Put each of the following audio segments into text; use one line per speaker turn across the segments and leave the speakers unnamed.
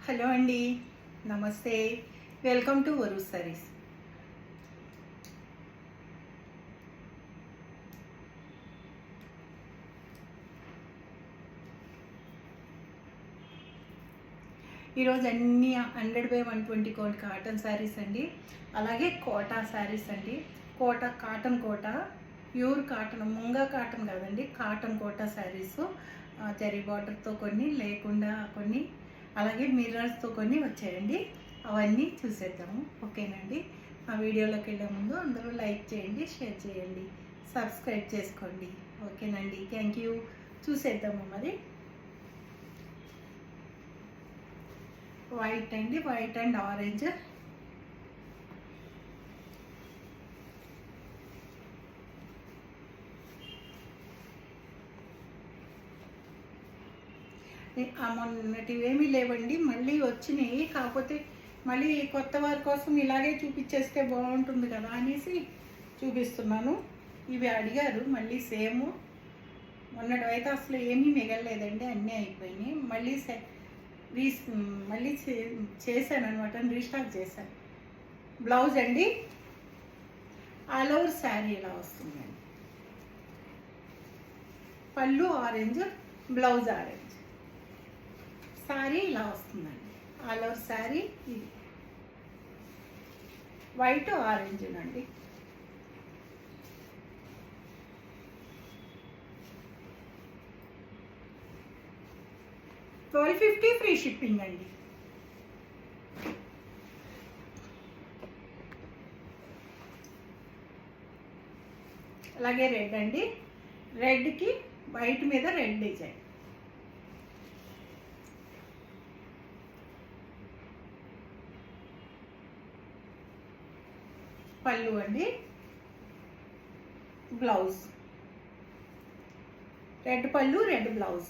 Hello అండి, నమస్తే. Welcome to వరు సారీస్. ఈరోజు అన్ని 100/120 కోట్ కాటన్ శారీస్ అండి. అలాగే కోటా శారీస్ అండి. కాటన్ కోటా, ప్యూర్ కాటన్, ముంగా కాటన్ కాదండి, కాటన్ కోటా శారీస్. జరీ బార్డర్తో కొన్ని, లేకుండా కొన్ని, అలాగే మిర్రర్స్తో కొన్ని వచ్చాయండి. అవన్నీ చూసేద్దాము, ఓకేనండి. ఆ వీడియోలోకి వెళ్ళే ముందు అందరూ లైక్ చేయండి, షేర్ చేయండి, సబ్స్క్రైబ్ చేసుకోండి, ఓకేనండి. Thank you. చూసేద్దాము మరి. వైట్ అండి, వైట్ అండ్ ఆరెంజ్. మొన్నటివి ఏమీ లేవండి, మళ్ళీ వచ్చినాయి. కాకపోతే మళ్ళీ కొత్త వారి కోసం ఇలాగే చూపించేస్తే బాగుంటుంది కదా అనేసి చూపిస్తున్నాను. ఇవి అడిగారు మళ్ళీ సేమ్. మొన్నటివైతే అసలు ఏమీ మిగలలేదండి, అన్నీ అయిపోయినాయి. మళ్ళీ చేశాను అనమాట, రీస్టాక్ చేశాను. బ్లౌజ్ అండి, ఆల్ ఓవర్ శారీ ఇలా వస్తుందండి. పళ్ళు ఆరెంజ్, బ్లౌజ్ ఆరెంజ్. శారీ ఇలా వస్తుందండి, ఆల్ ఓవర్ శారీ. ఇది వైట్ ఆరెంజ్ అండి. $1250 ఫ్రీ షిప్పింగ్ అండి. అలాగే రెడ్ అండి, రెడ్కి వైట్ మీద రెడ్ డిజైన్. పళ్ళు అండి, బ్లౌజ్ రెడ్ పళ్ళు, red blouse.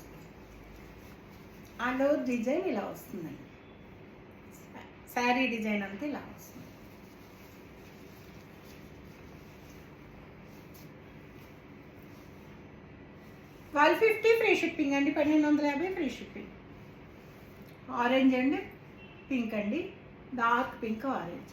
All over design ఇలా వస్తుందండి. శారీ డిజైన్ అంతా ఇలా వస్తుంది. $1250 ఫ్రీ షిప్పింగ్ అండి. 1250 ఫ్రీ షిప్పింగ్. ఆరెంజ్ అండి, పింక్ అండి, డార్క్ పింక్ ఆరెంజ్.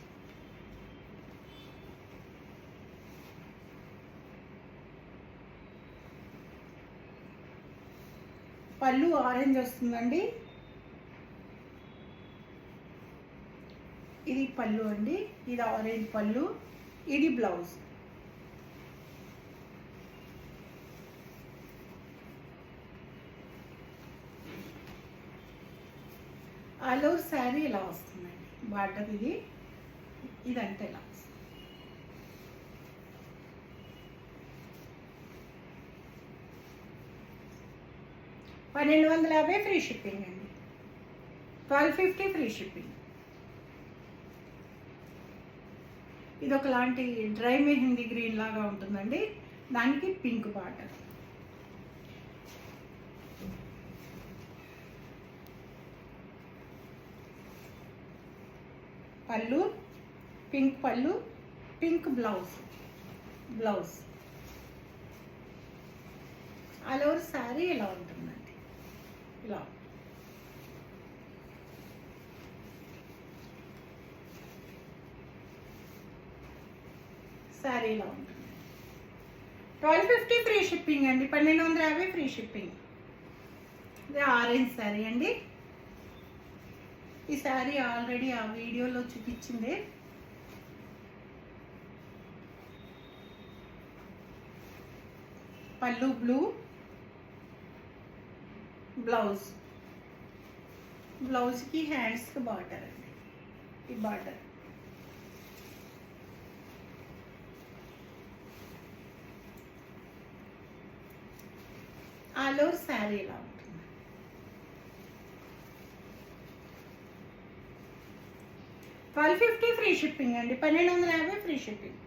పళ్ళు ఆరెంజ్ వస్తుందండి. ఇది పళ్ళు అండి, ఇది ఆరెంజ్ పళ్ళు, ఇది బ్లౌజ్. ఆల్ ఓవర్ శారీ ఇలా వస్తుందండి. బార్డర్ ఇదంతా ఇలా వస్తుంది. 1250 ఫ్రీ షిప్పింగ్ అండి. 1250 ఫ్రీ షిప్పింగ్. ఇది ఒకలాంటి డ్రై మెహందీ గ్రీన్ లాగా ఉంటుందండి, దానికి పింక్ బార్డర్. పళ్ళు పింక్, పళ్ళు pink, blouse. All over sari ఇలా ఉంటుందండి. ఇలా శారీ ఇలా ఉంటుంది. 1250 ఫ్రీ షిప్పింగ్ అండి. 1250 ఫ్రీ షిప్పింగ్. ఇది ఆరెంజ్ శారీ అండి. ఈ శారీ ఆల్రెడీ ఆ వీడియోలో చూపించింది. పళ్ళు బ్లూ, బ్లౌజ్కి హ్యాండ్స్కి బార్డర్ అండి. ఈ బార్డర్ ఆల్ ఓవర్ శారీ ఇలా ఉంటుంది. 1250 ఫ్రీ షిప్పింగ్ అండి. 1250 ఫ్రీ షిప్పింగ్.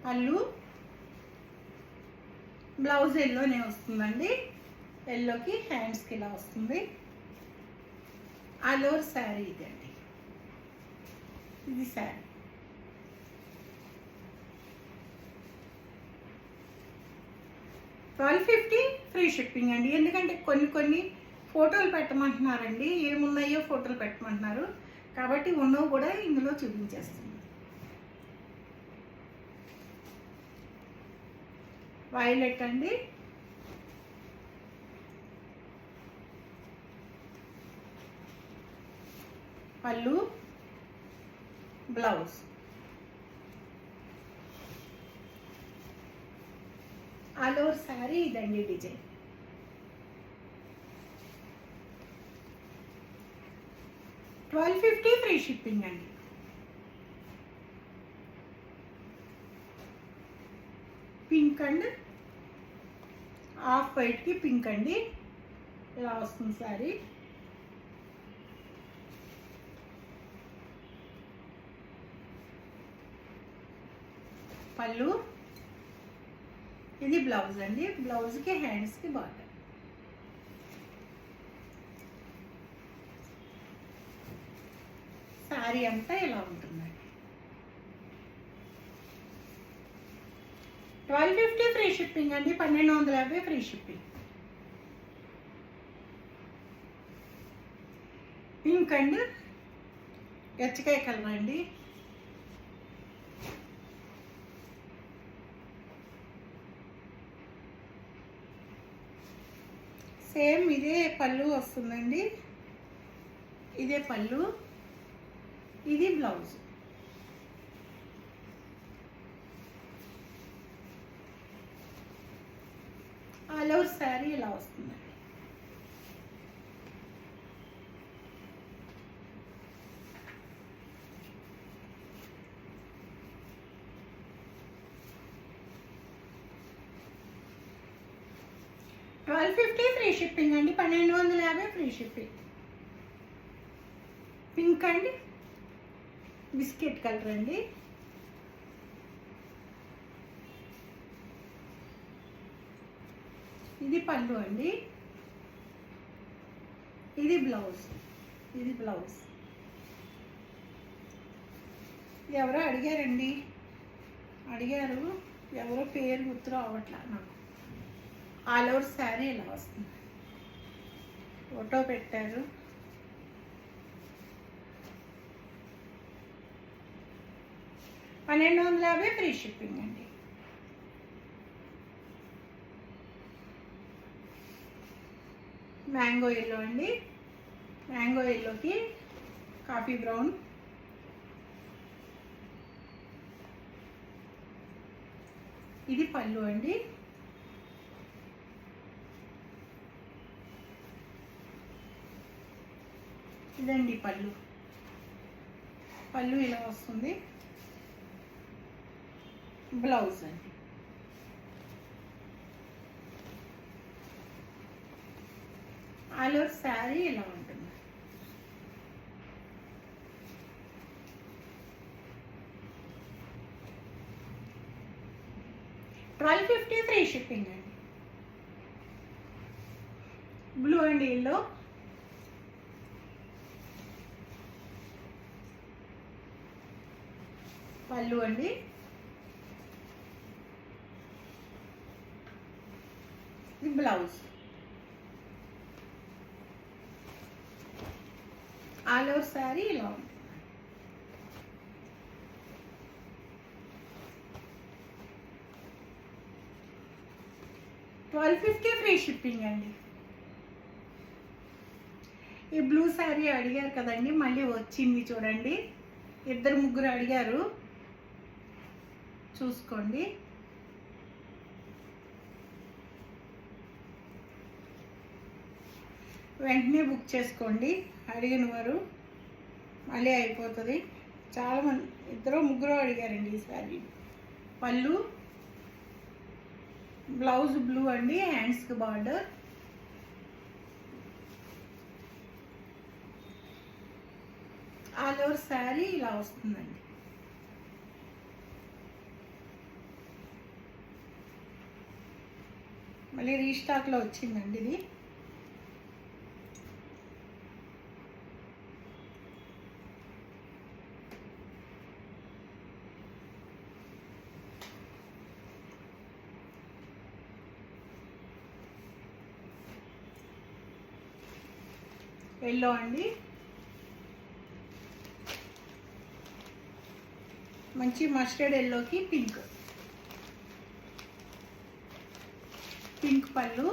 పళ్ళు బ్లౌజ్ ఎల్లోనే వస్తుందండి. ఎల్లోకి హ్యాండ్స్కి ఇలా వస్తుంది. ఆల్ ఓవర్ శారీ ఇదండి. ఇది శారీ. 1250 ఫ్రీ షిప్పింగ్ అండి. ఎందుకంటే కొన్ని ఫోటోలు పెట్టమంటున్నారండి, ఏమున్నాయో ఫోటోలు పెట్టమంటున్నారు కాబట్టి ఉన్నవి కూడా ఇందులో చూపించేస్తుంది. వైలెట్ అండి, పళ్ళు, బ్లౌజ్. ఆల్ ఓవర్ శారీ ఇదండి డిజైన్. $1250 ఫ్రీ షిప్పింగ్ అండి. పింక్ అండ్ ఆఫ్ వైట్కి పింక్ అండి, ఇలా వస్తుంది శారీ. పళ్ళు, ఇది బ్లౌజ్ అండి, బ్లౌజ్కి హ్యాండ్స్కి బార్డర్. శారీ అంతా ఇలా ఉంటుందండి. 1250 ఫ్రీ షిప్పింగ్ అండి, 1250 ఫ్రీ షిప్పింగ్. పింక్ అండ్ గచ్చకాయ కలర్ అండి, సేమ్ ఇదే పళ్ళు వస్తుందండి, ఇదే పళ్ళు, ఇది బ్లౌజ్. ఆల్ ఓవర్ శారీ ఇలా వస్తుందండి. $1250 ఫ్రీ షిప్పింగ్ అండి, 1250 ఫ్రీ షిప్పింగ్. పింక్ అండి బిస్కెట్ కలర్ అండి, ఇది పళ్ళు అండి, ఇది బ్లౌజ్, ఇది బ్లౌజ్. ఎవరో అడిగారండి, ఎవరో పేరు గుర్తు రావట్లా నాకు. ఆల్ ఓవర్ శారీ ఇలా వస్తుంది, ఫోటో పెట్టారు. $1250 ఫ్రీ షిప్పింగ్ అండి. మ్యాంగో ఎల్లో అండి, మ్యాంగో ఎల్లోకి కాఫీ బ్రౌన్, ఇది పళ్ళు అండి, ఇదండి పళ్ళు. పళ్ళు ఇలా వస్తుంది, బ్లౌజ్ అండి. ఆల్ ఓవర్ శారీ ఇలా ఉంటుంది. $1250 ఫ్రీ షిప్పింగ్ అండి. బ్లూ అండ్ ఎల్లో, పళ్ళు అండి, ఇది బ్లౌజ్. ఆల్ ఓవర్ శారీ ఇలా ఉంటుంది. $1250 ఫ్రీ షిప్పింగ్ అండి. ఈ బ్లూ శారీ అడిగారు కదండి, మళ్ళీ వచ్చింది చూడండి. 2-3 అడిగారు, చూసుకోండి. వెంటనే బుక్ చేసుకోండి, అడిగిన వారు, మళ్ళీ అయిపోతుంది. చాలామంది 2-3 అడిగారండి ఈ శారీ. పళ్ళు, బ్లౌజ్ బ్లూ అండి, హ్యాండ్స్కి బార్డర్. ఆల్ ఓవర్ శారీ ఇలా వస్తుందండి. మళ్ళీ రీస్టాక్లో వచ్చిందండి ఇది. ఎల్లో అండి, మంచి మస్టర్డ్ ఎల్లోకి పింక్, పింక్ పళ్ళు,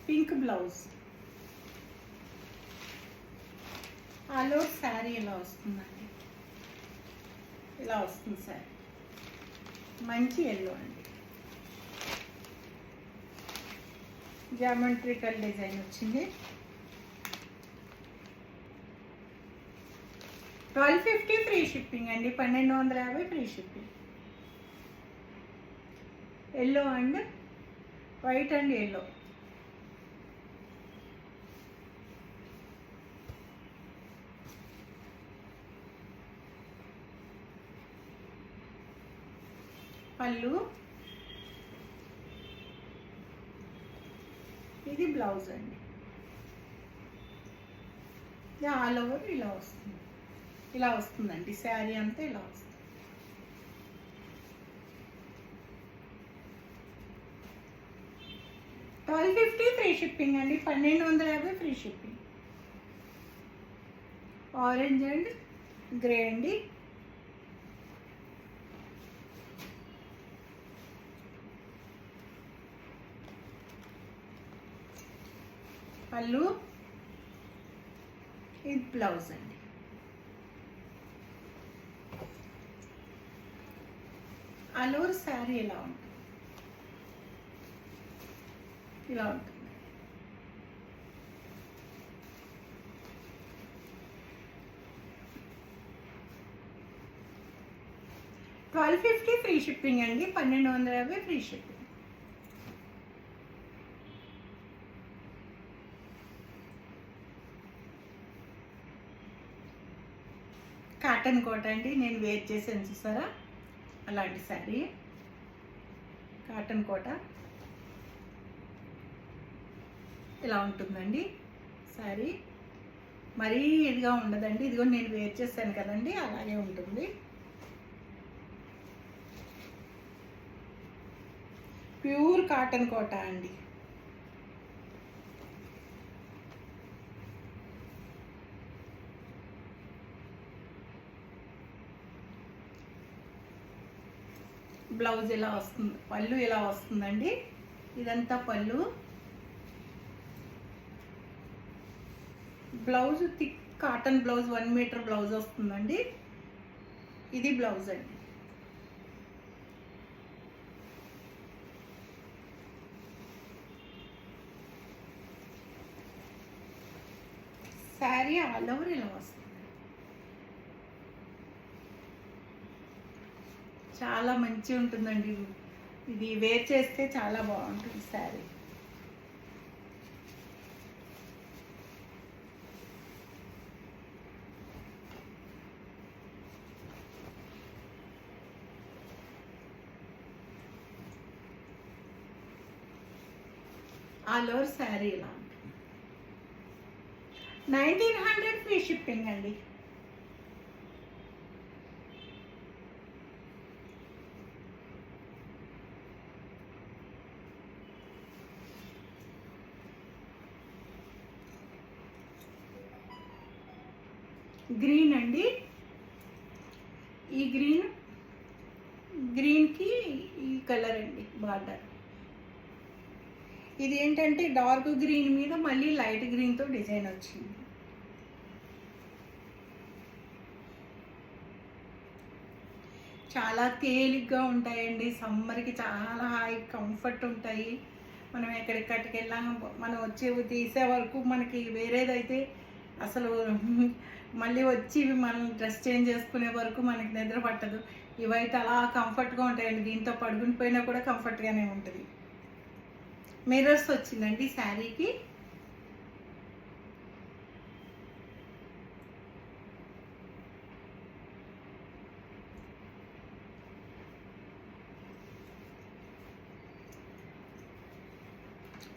pink blouse. All over sari ఇలా వస్తుందండి, ఇలా వస్తుంది శారీ, మంచి ఎల్లో అండి, జామెట్రికల్ డిజైన్ వచ్చింది. 1250 ఫ్రీ షిప్పింగ్ అండి, 1250 free shipping. Yellow and white and yellow. పళ్ళు, ఇది బ్లౌజ్ అండి, ఆల్ ఓవర్ ఇలా వస్తుంది, ఇలా వస్తుందండి శారీ అంతా ఇలా వస్తుంది. $1250 ఫ్రీ షిప్పింగ్ అండి, 1250 free shipping. Orange and grey అండి, పళ్ళు, ఇది బ్లౌజ్ అండి. ఆల్ ఓవర్ శారీ ఎలా ఉంటుంది, ఇలా ఉంటుంది. $1250 ఫ్రీ షిప్పింగ్ అండి, 1250 ఫ్రీ షిప్పింగ్. కాటన్ కోట అండి, నేను వేర్ చేసాను చూసారా, అలాంటి శారీ, కాటన్ కోట ఇలా ఉంటుందండి శారీ. మరీ ఇదిగా ఉండదండి, ఇదిగో నేను వేర్ చేశాను కదండి, అలాగే ఉంటుంది. ప్యూర్ కాటన్ కోట అండి. బ్లౌజ్ ఇలా వస్తుంది, పళ్ళు ఇలా వస్తుందండి, ఇదంతా పళ్ళు. Blouse thick cotton blouse, 1 metre blouse వస్తుందండి, ఇది బ్లౌజ్ అండి. శారీ ఆల్ ఓవర్ ఇలా వస్తుంది, చాలా మంచిగా ఉంటుందండి, ఇది వేర్ చేస్తే చాలా బాగుంటుంది శారీ. ఆల్ ఓవర్ శారీ ఇలా ఉంటుంది. 1900 ఫ్రీ షిప్పింగ్ అండి. గ్రీన్ అండి, ఈ గ్రీన్కి ఈ కలర్ అండి బార్డర్. ఇది ఏంటంటే డార్క్ గ్రీన్ మీద మళ్ళీ లైట్ గ్రీన్తో డిజైన్ వచ్చింది. చాలా తేలిగ్గా ఉంటాయండి, సమ్మర్కి చాలా హై కంఫర్ట్ ఉంటాయి. మనం ఎక్కడికక్కడికి వెళ్ళాం, మనం తీసే వరకు మనకి వేరేదైతే అసలు మళ్ళీ వచ్చి మనం డ్రెస్ చేంజ్ చేసుకునే వరకు మనకి నిద్ర పట్టదు. ఇవైతే అలా కంఫర్ట్గా ఉంటాయండి, దీంతో పడుకుని పోయినా కూడా కంఫర్ట్గానే ఉంటుంది. మిర్రర్స్ వచ్చిందండి శారీకి.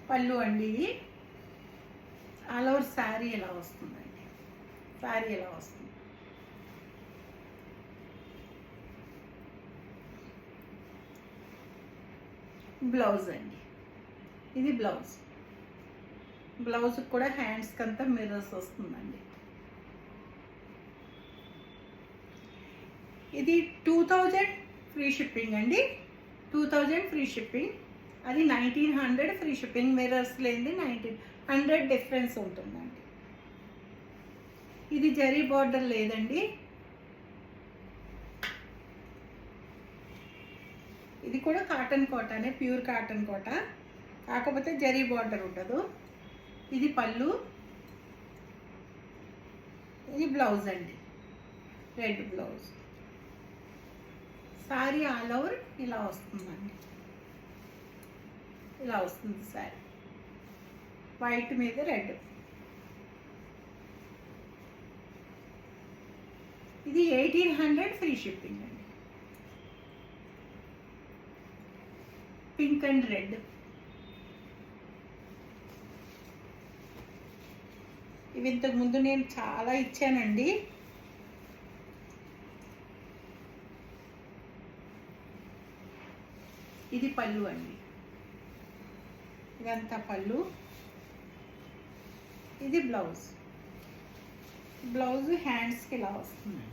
పళ్ళు అండి, ఇది ఆల్ ఓవర్ శారీ ఎలా వస్తుందండి, శారీ ఎలా వస్తుంది. బ్లౌజ్ అండి. ఇది బ్లౌజ్. బ్లౌజ్కి కూడా హ్యాండ్స్కి అంతా మిర్రర్స్ వస్తుందండి. ఇది 2000 ఫ్రీ షిప్పింగ్ అండి. 2000 ఫ్రీ షిప్పింగ్. అది 1900 ఫ్రీ షిప్పింగ్. మిర్రర్స్ లేనిది 1900 డిఫరెన్స్ ఉంటుందండి. ఇది జరీ బార్డర్ లేదండి. ఇది కూడా కాటన్ కోటానే, ప్యూర్ కాటన్ కోట, కాకపోతే జరీ బార్డర్ ఉండదు. ఇది పళ్ళు, ఇది బ్లౌజ్ అండి, red blouse. Sorry all over ఇలా వస్తుందండి, ఇలా వస్తుంది సారీ, వైట్ మీద రెడ్. ఇది 1800 ఫ్రీ షిప్పింగ్ అండి. Pink and red. ఇవి ఇంతకు ముందు నేను చాలా ఇచ్చానండి. ఇది పళ్ళు అండి, ఇదంతా పళ్ళు. ఇది బ్లౌజ్. బ్లౌజ్ హ్యాండ్స్కి ఇలా వస్తుందండి.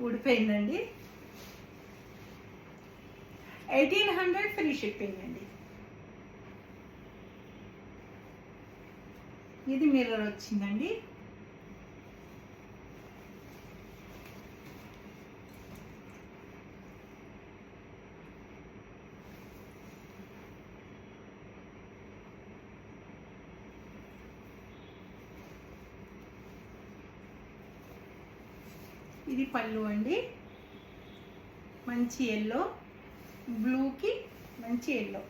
ఊడిపోయిందండి. 1800 ఫ్రీ షిప్పింగ్ అండి. ఇది మిర్రర్ వచ్చిందండి. ఇది పళ్ళు అండి, మంచి ఎల్లో, బ్లూకి మంచి ఎల్లో,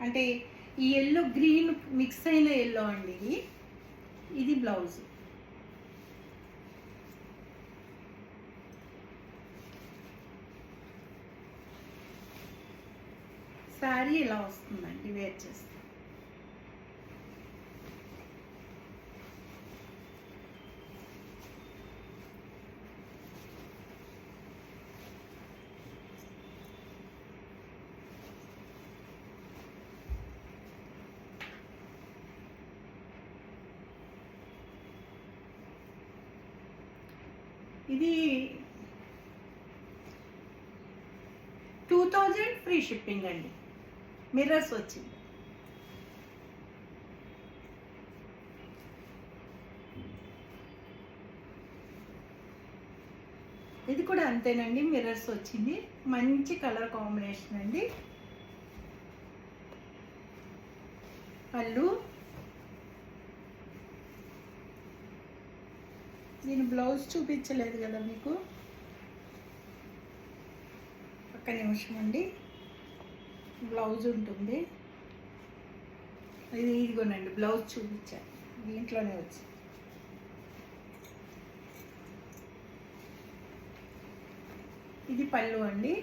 అంటే ఈ ఎల్లో గ్రీన్ మిక్స్ అయిన ఎల్లో అండి ఇది. ఇది బ్లౌజ్. శారీ ఇలా వస్తుందండి వేర్ చేస్తే. ఇది 2000 ఫ్రీ షిప్పింగ్ అండి. మిర్రర్స్ వచ్చింది. ఇది కూడా అంతేనండి, మిర్రర్స్ వచ్చింది. మంచి కలర్ కాంబినేషన్ అండి. పళ్ళు, నేను బ్లౌజ్ చూపించలేదు కదా మీకు, ఒక్క నిమిషం అండి. బ్లౌజ్ ఉంటుంది, ఇదిగోనండి బ్లౌజ్ చూపించాను, దీంట్లోనే వచ్చి. ఇది పళ్ళు అండి.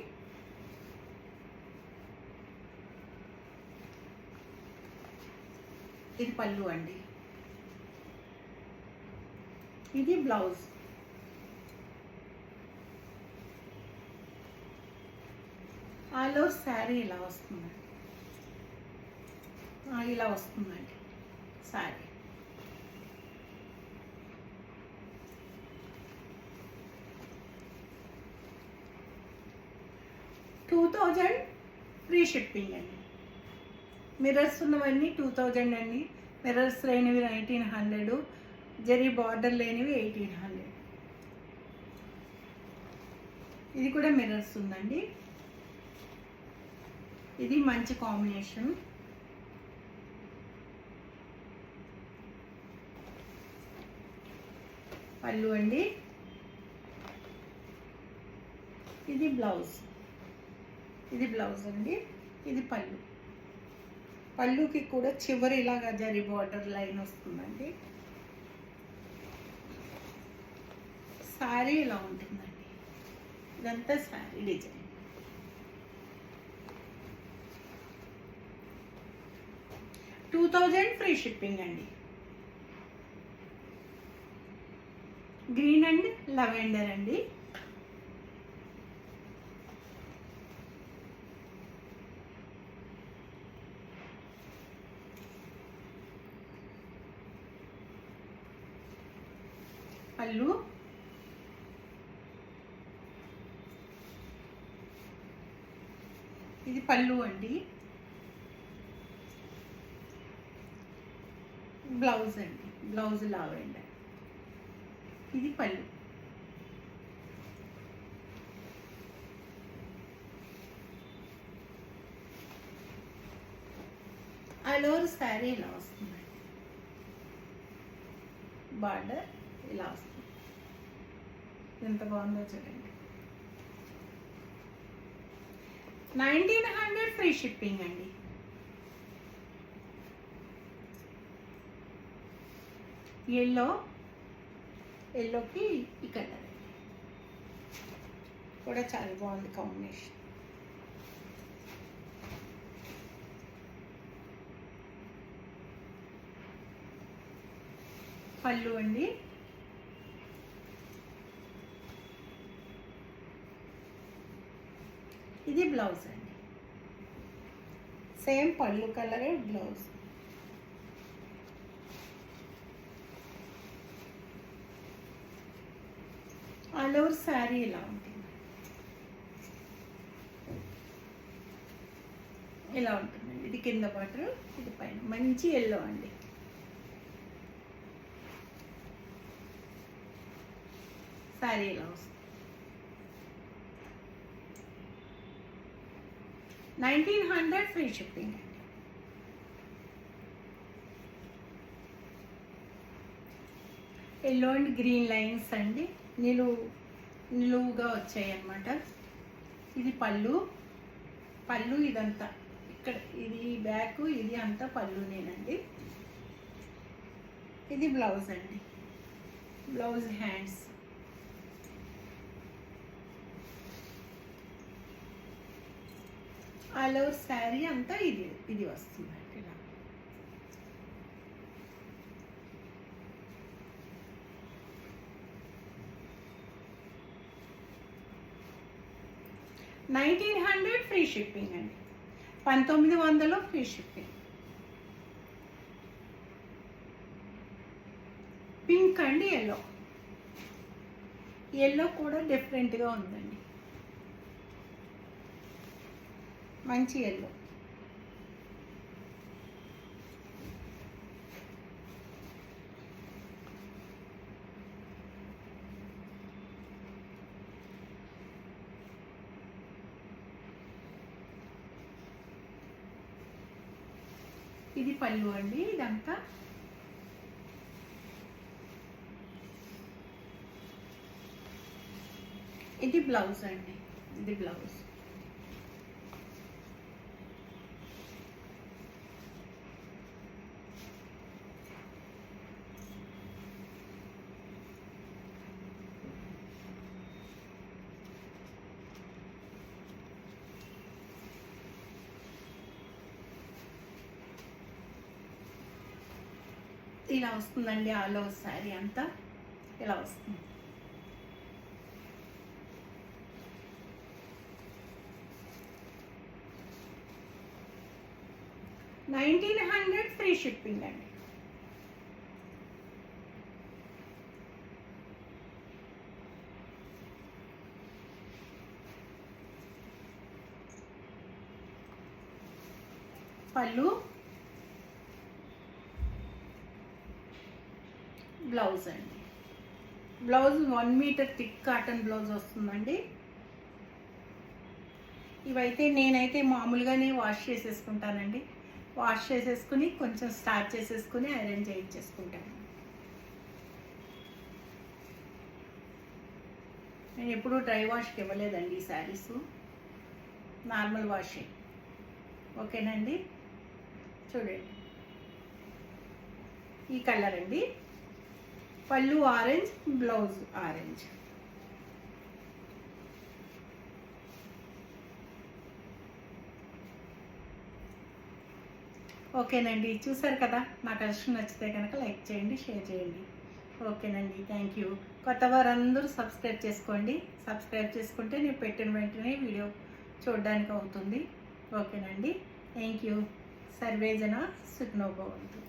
ఇది పళ్ళు అండి. ఇది బ్లౌజ్. ఆల్ ఓవర్ శారీ ఇలా వస్తుందండి, ఇలా వస్తుందండి శారీ. $2000 ఫ్రీ షిప్పింగ్ అండి. మిర్రర్స్ ఉన్నవన్నీ 2000 అండి. మిర్రర్స్ లేనివి 1900, జరీ బార్డర్ లేనివి 1800. ఇది కూడా మిర్రర్స్ ఉందండి. ఇది మంచి కాంబినేషన్. పళ్ళు అండి. ఇది బ్లౌజ్. ఇది బ్లౌజ్ అండి, ఇది పళ్ళు. పళ్ళుకి కూడా చివరి ఇలాగా జరీ బార్డర్ లైన్ వస్తుందండి. శారీ ఇలా ఉంటుందండి. ఇదంతా శారీ డిజైన్. 2000 ఫ్రీ షిప్పింగ్ అండి. గ్రీన్ అండ్ లెవెండర్ అండి. పళ్ళు, ఇది పళ్ళు అండి. బ్లౌజ్ అండి, బ్లౌజ్ లావెండర్. ఇది పళ్ళు. ఆల్ ఓవర్ శారీ ఇలా వస్తుందండి. బార్డర్ ఇలా వస్తుంది. ఎంత బాగుందో చూడండి. 1900 ఫ్రీ షిప్పింగ్ అండి. ఎల్లోకి ఈ కలర్ కూడా చాలా బాగుంది కాంబినేషన్. పళ్ళు అండి. ఇది బ్లౌజ్ అండి. సేమ్ పళ్ళు కలరే బ్లౌజ్. ఆల్ ఓవర్ శారీ ఇలా ఉంటుంది. ఇలా ఉంటుందండి. ఇది కింద బార్డర్, ఇది పైన. మంచి ఎల్లో అండి. శారీ ఇలా వస్తుంది. 1900 ఫ్రీ షిప్పింగ్ అండి. ఎల్లో అండ్ గ్రీన్ లైన్స్ అండి. నిలువుగా వచ్చాయి అన్నమాట. ఇది పళ్ళు. ఇదంతా ఇక్కడ, ఇది బ్యాక్, ఇది అంతా పళ్ళునేనండి. ఇది బ్లౌజ్ అండి. Blouse hands. All over sari అంతా ఇది వస్తుందండి. ఇలా 1900 ఫ్రీ షిప్పింగ్ అండి. 1900 ఫ్రీ షిప్పింగ్. పింక్ అండి. ఎల్లో కూడా డిఫరెంట్గా ఉందండి. మంచి ఎల్లో. ఇది పళ్ళు అండి. ఇదంతా ఇది బ్లౌజ్ అండి. ఇది బ్లౌజ్. ఇలా వస్తుందండి. ఆల్ ఓవర్ శారీ అంతా ఇలా వస్తుంది. $1900 ఫ్రీ షిప్పింగ్ అండి. పళ్ళు, బ్లౌజ్ అండి. Blouse 1 metre thick cotton blouse వస్తుందండి. ఇవైతే నేనైతే మామూలుగానే వాష్ చేసేసుకుంటానండి. వాష్ చేసేసుకుని కొంచెం స్టార్చ్ చేసేసుకుని ఐరన్ చేయించేసుకుంటాను. నేను ఎప్పుడూ డ్రై వాష్కి ఇవ్వలేదండి ఈ శారీస్, నార్మల్ వాషే. ఓకేనండి. చూడండి, ఈ కలర్ అండి. పళ్ళు ఆరెంజ్, బ్లౌజ్ ఆరెంజ్. ఓకేనండి, చూసారు కదా. నా కలెక్షన్ నచ్చితే కనుక లైక్ చేయండి, షేర్ చేయండి. ఓకేనండి, థ్యాంక్ యూ. కొత్త వారందరూ సబ్స్క్రైబ్ చేసుకోండి. సబ్స్క్రైబ్ చేసుకుంటే నేను పెట్టిన వెంటనే వీడియో చూడడానికి అవుతుంది. ఓకేనండి, థ్యాంక్ యూ. సర్వేజన సుఖినో భవంతు.